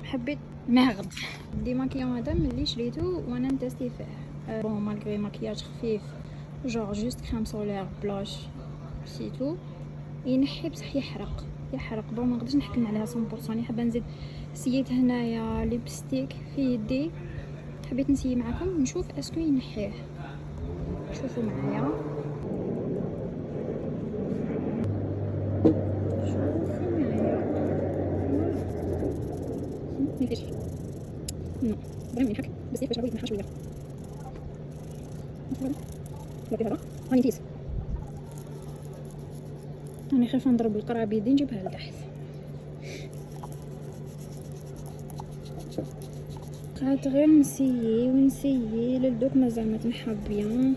حبيت ماغد ديماكيون هذا ملي شريتو وانا نتستي فيه بون مالغري مكياج خفيف جوغ جوست كريم سولير بلاش سيتو ينحي بصح يحرق بون ما نقدرش نحكم عليها 100%. حابه نزيد سييت هنايا ليبستيك في يدي حبيت نسيي معكم نشوف اسكو ينحيه. شوفوا معايا ميفيش نو بغي ينحك بزاف باش نعاود نحا شويه لا هذا راني نتيس راني خايفه نضرب القرعه بيدي نجيبها لتحت. قعدت غير نسيي للدوك مازال ما تنحى بيان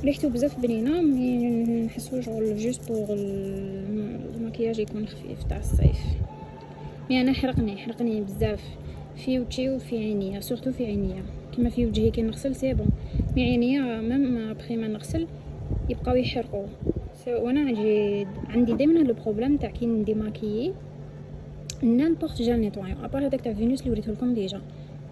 ريحتو بزاف بنينه مي نحسو شغل جوست بوغ المكياج يكون خفيف تاع الصيف. مي انا حرقني بزاف في وجهي وفي عينيا سورتو في عينيا كما في وجهي كي نغسل سي بون مي عينيا ميم ابخي ما نغسل يبقاو يحرقوا. وانا عندي دائما هذا البروبليم تاع كي ندي ماكيي نالبورت جال نيطوايون ابار هذاك تاع فينوس اللي وريته لكم ديجا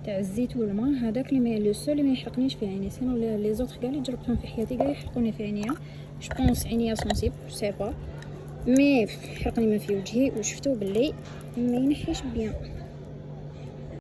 تاع الزيت والماء هذاك اللي لو سول اللي ما يحرقنيش في عيني. سينو لي زوطر كاع اللي جربتهم في حياتي كاع يحرقوني في عينيا. جو بونس عينيا سونسيبل جو سي با مي حرقني ما في وجهي وشفتو باللي ما ينحيش بيان.